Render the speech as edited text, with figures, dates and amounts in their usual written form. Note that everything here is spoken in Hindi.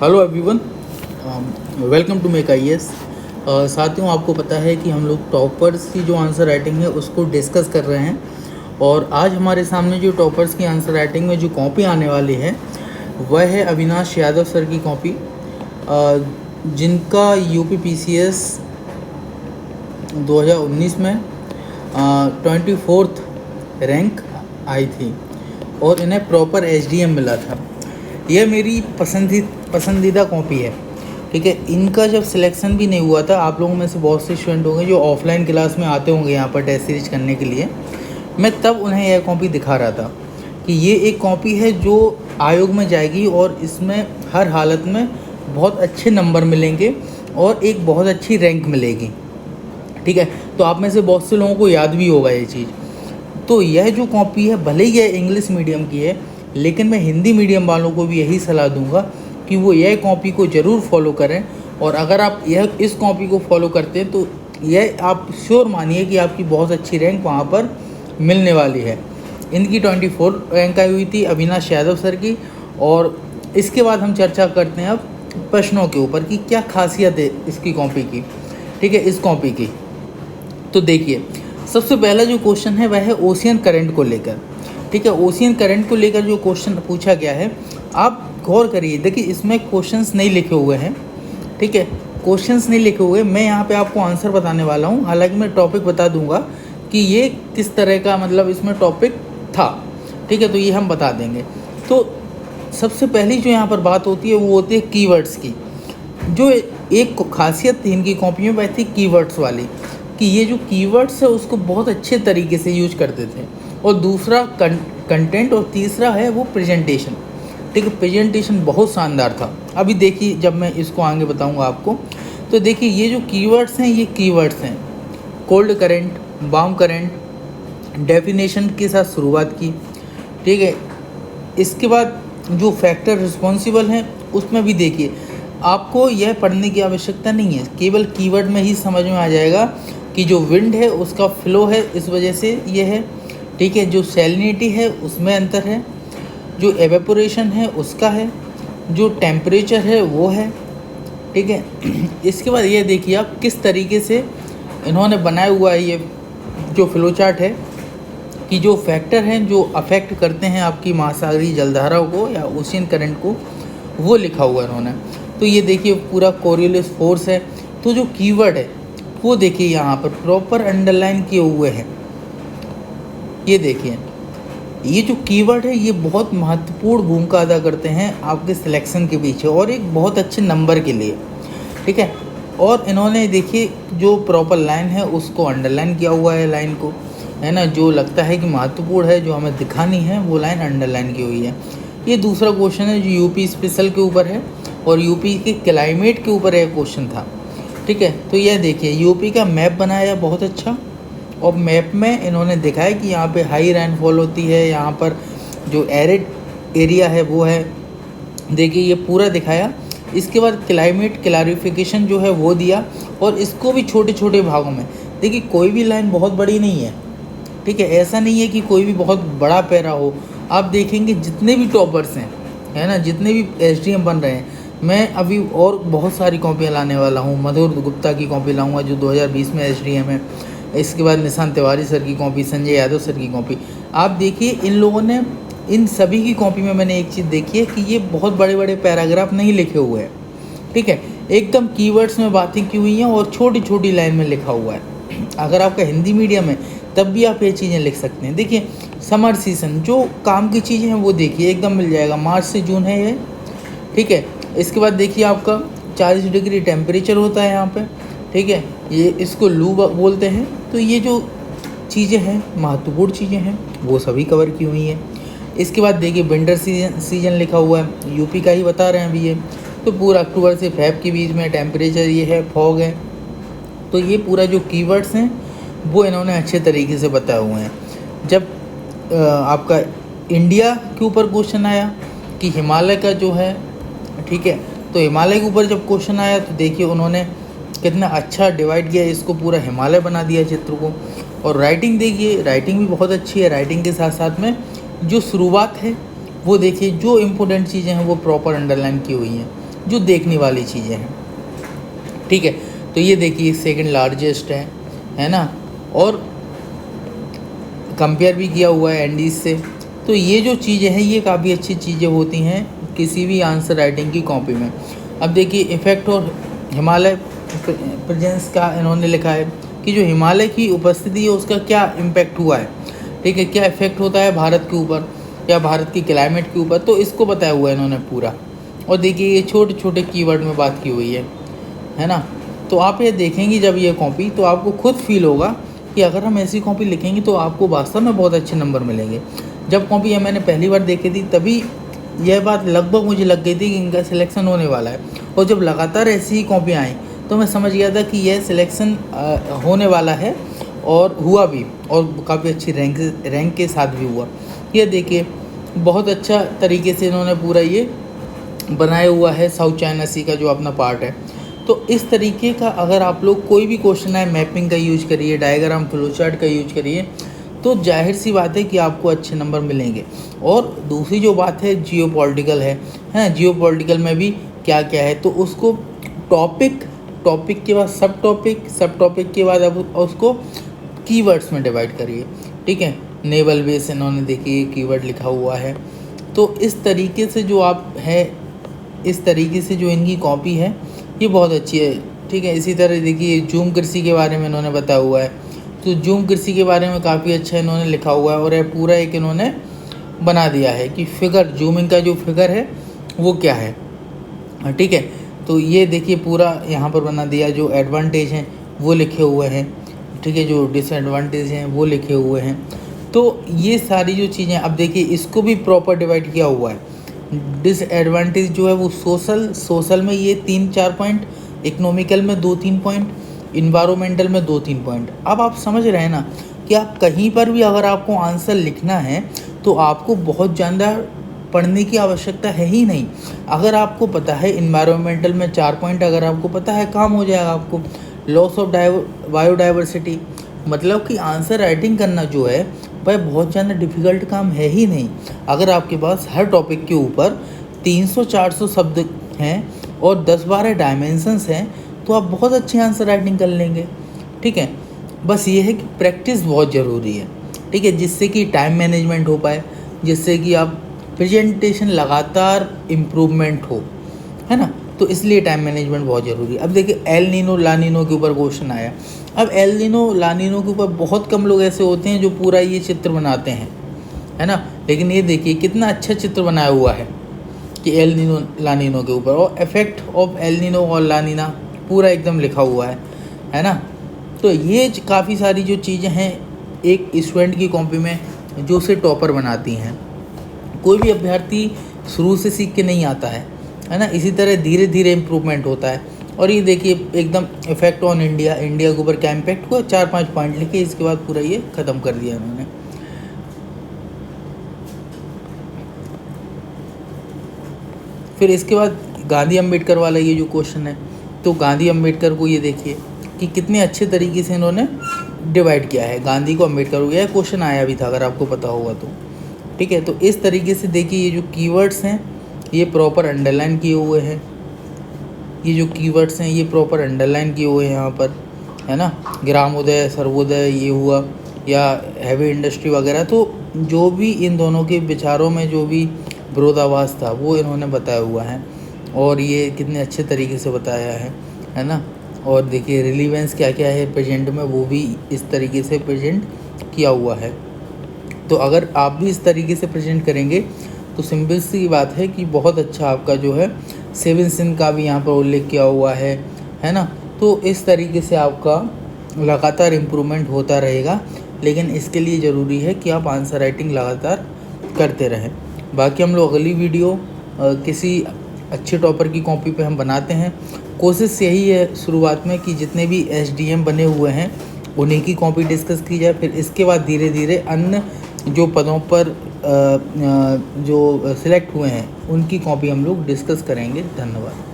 Hello everyone, welcome to make IAS. साथियों, आपको पता है कि हम लोग टॉपर्स की जो आंसर राइटिंग है उसको डिस्कस कर रहे हैं। और आज हमारे सामने जो टॉपर्स की आंसर राइटिंग में जो कॉपी आने वाली है वह है अविनाश यादव सर की कॉपी, जिनका यूपी पीसीएस 2019 में 24th रैंक आई थी और इन्हें प्रॉपर एसडीएम मिला था। यह मेरी पसंदीदा कॉपी है। ठीक है, इनका जब सिलेक्शन भी नहीं हुआ था, आप लोगों में से बहुत से स्टूडेंट होंगे जो ऑफलाइन क्लास में आते होंगे यहाँ पर टेस्ट सीरीज करने के लिए, मैं तब उन्हें यह कॉपी दिखा रहा था कि ये एक कॉपी है जो आयोग में जाएगी और इसमें हर हालत में बहुत अच्छे नंबर मिलेंगे और एक बहुत अच्छी रैंक मिलेगी। ठीक है, तो आप में से बहुत से लोगों को याद भी होगा ये चीज़। तो यह जो कॉपी है, भले ही यह इंग्लिश मीडियम की है, लेकिन मैं हिंदी मीडियम वालों को भी यही सलाह दूंगा कि वो यह कॉपी को ज़रूर फॉलो करें। और अगर आप इस कॉपी को फॉलो करते हैं तो यह आप श्योर मानिए कि आपकी बहुत अच्छी रैंक वहाँ पर मिलने वाली है। इनकी 24 रैंक आई हुई थी अविनाश यादव सर की। और इसके बाद हम चर्चा करते हैं अब प्रश्नों के ऊपर कि क्या खासियत है इसकी कॉपी की। ठीक है, इस कॉपी की तो देखिए, सबसे पहला जो क्वेश्चन है वह है ओशियन करंट को लेकर। ठीक है, ओशियन करंट को लेकर जो क्वेश्चन पूछा गया है, आप गौर करिए। देखिए, इसमें क्वेश्चंस नहीं लिखे हुए हैं। ठीक है, क्वेश्चंस नहीं लिखे हुए, मैं यहाँ पे आपको आंसर बताने वाला हूँ। हालांकि मैं टॉपिक बता दूंगा कि ये किस तरह का मतलब इसमें टॉपिक था। ठीक है, तो ये हम बता देंगे। तो सबसे पहली जो यहाँ पर बात होती है वो होती है कीवर्ड्स की। जो एक खासियत थी इनकी कॉपी में वह थी कीवर्ड्स वाली, कि ये जो कीवर्ड्स है उसको बहुत अच्छे तरीके से यूज करते थे। और दूसरा कंटेंट, और तीसरा है वो प्रेजेंटेशन। ठीक है, प्रेजेंटेशन बहुत शानदार था। अभी देखिए, जब मैं इसको आगे बताऊंगा आपको, तो देखिए ये जो कीवर्ड्स हैं, ये कीवर्ड्स हैं cold current, warm current, definition के साथ शुरुआत की। ठीक है, इसके बाद जो फैक्टर रिस्पॉन्सिबल हैं उसमें भी देखिए, आपको यह पढ़ने की आवश्यकता नहीं है, केवल कीवर्ड में ही समझ में आ जाएगा कि जो विंड है उसका फ्लो है, इस वजह से ये है। ठीक है, जो सैलिनिटी है उसमें अंतर है, जो एवेपोरेशन है उसका है, जो टेम्परेचर है वो है। ठीक है, इसके बाद ये देखिए आप किस तरीके से इन्होंने बनाया हुआ है ये जो फ्लो चार्ट है, कि जो फैक्टर हैं जो अफेक्ट करते हैं आपकी महासागरीय जलधाराओं को या ओशियन करंट को, वो लिखा हुआ है इन्होंने। तो ये देखिए पूरा कोरियोलिस फोर्स है। तो जो कीवर्ड है वो देखिए यहाँ पर प्रॉपर अंडरलाइन किए हुए हैं। ये देखिए, ये जो कीवर्ड है ये बहुत महत्वपूर्ण भूमिका अदा करते हैं आपके सिलेक्शन के पीछे और एक बहुत अच्छे नंबर के लिए। ठीक है, और इन्होंने देखिए जो प्रॉपर लाइन है उसको अंडरलाइन किया हुआ है, लाइन को, है ना, जो लगता है कि महत्वपूर्ण है, जो हमें दिखानी है, वो लाइन अंडरलाइन की हुई है। ये दूसरा क्वेश्चन है जो यूपी स्पेशल के ऊपर है और यूपी के क्लाइमेट के ऊपर एक क्वेश्चन था। ठीक है, तो यह देखिए यूपी का मैप बनाया बहुत अच्छा, और मैप में इन्होंने दिखाया कि यहाँ पे हाई रेनफॉल होती है, यहाँ पर जो एरिड एरिया है वो है। देखिए ये पूरा दिखाया। इसके बाद क्लाइमेट क्लैरिफिकेशन जो है वो दिया, और इसको भी छोटे छोटे भागों में। देखिए कोई भी लाइन बहुत बड़ी नहीं है। ठीक है, ऐसा नहीं है कि कोई भी बहुत बड़ा पैरा हो। आप देखेंगे जितने भी टॉपर्स हैं, है ना, जितने भी एसडीएम बन रहे हैं, मैं अभी और बहुत सारी कॉपियाँ लाने वाला हूँ। मधुर गुप्ता की कॉपी लाऊंगा जो 2020 में एसडीएम है। इसके बाद निशांत तिवारी सर की कॉपी, संजय यादव सर की कॉपी। आप देखिए इन लोगों ने, इन सभी की कॉपी में मैंने एक चीज़ देखी है कि ये बहुत बड़े बड़े पैराग्राफ नहीं लिखे हुए हैं। ठीक है, एकदम कीवर्ड्स में बातें की हुई हैं और छोटी छोटी लाइन में लिखा हुआ है। अगर आपका हिंदी मीडियम है तब भी आप ये चीज़ें लिख सकते हैं। देखिए समर सीज़न, जो काम की चीज़ें हैं वो देखिए एकदम मिल जाएगा, मार्च से जून है ये। ठीक है, इसके बाद देखिए आपका 40 डिग्री टेम्परेचर होता है यहाँ पे। ठीक है, ये इसको लू बोलते हैं। तो ये जो चीज़ें हैं, महत्वपूर्ण चीज़ें हैं, वो सभी कवर की हुई हैं। इसके बाद देखिए विंटर सीजन लिखा हुआ है, यूपी का ही बता रहे हैं अभी ये। तो पूरा अक्टूबर से फेब के बीच में टेम्परेचर ये है, फॉग है। तो ये पूरा जो कीवर्ड्स हैं वो इन्होंने अच्छे तरीके से बताए हुए हैं। जब आपका इंडिया के ऊपर क्वेश्चन आया कि हिमालय का जो है, ठीक है, तो हिमालय के ऊपर जब क्वेश्चन आया तो देखिए उन्होंने कितना अच्छा डिवाइड किया, इसको पूरा हिमालय बना दिया चित्र को। और राइटिंग देखिए, राइटिंग भी बहुत अच्छी है। राइटिंग के साथ साथ में जो शुरुआत है वो देखिए, जो इम्पोर्टेंट चीज़ें हैं वो प्रॉपर अंडरलाइन की हुई हैं। जो देखने वाली चीज़ें हैं। ठीक है, तो ये देखिए सेकंड लार्जेस्ट है ना, और कंपेयर भी किया हुआ है एंडीज से। तो ये जो चीज़ें हैं ये काफ़ी अच्छी चीज़ें होती हैं किसी भी आंसर राइटिंग की कॉपी में। अब देखिए इफ़ेक्ट और हिमालय प्रेजेंस का इन्होंने लिखा है कि जो हिमालय की उपस्थिति है उसका क्या इम्पैक्ट हुआ है। ठीक है, क्या इफ़ेक्ट होता है भारत के ऊपर या भारत की क्लाइमेट के ऊपर, तो इसको बताया हुआ है इन्होंने पूरा। और देखिए ये छोटे छोटे कीवर्ड में बात की हुई है ना। तो आप ये देखेंगे जब ये कॉपी, तो आपको खुद फील होगा कि अगर हम ऐसी कॉपी लिखेंगे तो आपको वास्तव में बहुत अच्छे नंबर मिलेंगे। जब कॉपी ये मैंने पहली बार देखी थी तभी यह बात लगभग मुझे लग गई थी कि इनका सिलेक्शन होने वाला है, और जब लगातार ऐसी ही कॉपी आई तो मैं समझ गया था कि यह सिलेक्शन होने वाला है, और हुआ भी, और काफ़ी अच्छी रैंक के साथ भी हुआ। ये देखिए बहुत अच्छा तरीके से इन्होंने पूरा ये बनाया हुआ है साउथ चाइना सी का जो अपना पार्ट है। तो इस तरीके का अगर आप लोग कोई भी क्वेश्चन है, मैपिंग का यूज करिए, डायग्राम फ्लो चार्ट का यूज करिए, तो जाहिर सी बात है कि आपको अच्छे नंबर मिलेंगे। और दूसरी जो बात है जियोपॉलिटिकल है जियोपॉलिटिकल में भी क्या क्या है, तो उसको टॉपिक के बाद सब टॉपिक के बाद अब उसको कीवर्ड्स में डिवाइड करिए। ठीक है, नेवल बेस इन्होंने देखिए कीवर्ड लिखा हुआ है। तो इस तरीके से जो आप है, इस तरीके से जो इनकी कॉपी है ये बहुत अच्छी है। ठीक है, इसी तरह देखिए जूम कृषि के बारे में इन्होंने बताया हुआ है, तो जूम कृषि के बारे में काफ़ी अच्छा इन्होंने लिखा हुआ है, और ये पूरा एक इन्होंने बना दिया है कि फिगर जूमिंग का जो फिगर है वो क्या है। ठीक है, तो ये देखिए पूरा यहाँ पर बना दिया, जो एडवांटेज हैं वो लिखे हुए हैं। ठीक है, जो डिसएडवांटेज हैं वो लिखे हुए हैं। तो ये सारी जो चीज़ें, अब देखिए इसको भी प्रॉपर डिवाइड किया हुआ है। डिसएडवांटेज जो है वो सोशल में ये 3-4 पॉइंट, इकोनॉमिकल में 2-3 पॉइंट, इन्वायरमेंटल में 2-3 पॉइंट। अब आप समझ रहे हैं ना कि आप कहीं पर भी अगर आपको आंसर लिखना है तो आपको बहुत ज़्यादा पढ़ने की आवश्यकता है ही नहीं। अगर आपको पता है इन्वायरमेंटल में 4 पॉइंट, अगर आपको पता है काम हो जाएगा आपको। लॉस ऑफ बायोडाइवर्सिटी, मतलब कि आंसर राइटिंग करना जो है वह बहुत ज़्यादा डिफ़िकल्ट काम है ही नहीं। अगर आपके पास हर टॉपिक के ऊपर 300-400 शब्द हैं और 10-12 डायमेंशंस हैं तो आप बहुत अच्छी आंसर राइटिंग कर लेंगे। ठीक है, बस ये है कि प्रैक्टिस बहुत ज़रूरी है। ठीक है, जिससे कि टाइम मैनेजमेंट हो पाए, जिससे कि आप प्रेजेंटेशन लगातार इम्प्रूवमेंट हो, है ना। तो इसलिए टाइम मैनेजमेंट बहुत ज़रूरी है। अब देखिए एल नीनो ला नीनो के ऊपर क्वेश्चन आया। अब एल नीनो ला नीनो के ऊपर बहुत कम लोग ऐसे होते हैं जो पूरा ये चित्र बनाते हैं, है ना। लेकिन ये देखिए कितना अच्छा चित्र बनाया हुआ है कि एल नीनो ला नीनो के ऊपर, और इफेक्ट ऑफ एल नीनो और ला नीना पूरा एकदम लिखा हुआ है ना। तो ये काफ़ी सारी जो चीज़ें हैं एक स्टूडेंट की कॉपी में जो उसे टॉपर बनाती हैं। कोई भी अभ्यर्थी शुरू से सीख के नहीं आता है ना, इसी तरह धीरे धीरे इम्प्रूवमेंट होता है। और ये देखिए एकदम इफेक्ट ऑन इंडिया के ऊपर क्या इम्पैक्ट हुआ, 4-5 पॉइंट लिखे, इसके बाद पूरा ये ख़त्म कर दिया उन्होंने। फिर इसके बाद गांधी अम्बेडकर वाला ये जो क्वेश्चन है, तो गांधी अम्बेडकर को ये देखिए कि कितने अच्छे तरीके से इन्होंने डिवाइड किया है। गांधी को अम्बेडकर हो गया, क्वेश्चन आया भी था अगर आपको पता होगा तो। ठीक है, तो इस तरीके से देखिए ये जो कीवर्ड्स हैं ये प्रॉपर अंडरलाइन किए हुए हैं। ये जो कीवर्ड्स हैं ये प्रॉपर अंडरलाइन किए हुए हैं यहाँ पर, है ना। ग्रामोदय, सर्वोदय ये हुआ, या हैवी इंडस्ट्री वगैरह। तो जो भी इन दोनों के विचारों में जो भी विरोधाभास था वो इन्होंने बताया हुआ है, और ये कितने अच्छे तरीके से बताया है ना। और देखिए रिलीवेंस क्या क्या है प्रेजेंट में, वो भी इस तरीके से प्रेजेंट किया हुआ है। तो अगर आप भी इस तरीके से प्रेजेंट करेंगे तो सिंपल सी बात है कि बहुत अच्छा आपका जो है 7 सिन का भी यहाँ पर उल्लेख किया हुआ है ना। तो इस तरीके से आपका लगातार इम्प्रूवमेंट होता रहेगा, लेकिन इसके लिए ज़रूरी है कि आप आंसर राइटिंग लगातार करते रहें। बाकी हम लोग अगली वीडियो किसी अच्छे टॉपर की कॉपी पे हम बनाते हैं। कोशिश यही है शुरुआत में कि जितने भी SDM बने हुए हैं उन्हीं की कॉपी डिस्कस की जाए, फिर इसके बाद धीरे धीरे अन्य जो पदों पर जो सिलेक्ट हुए हैं उनकी कॉपी हम लोग डिस्कस करेंगे। धन्यवाद।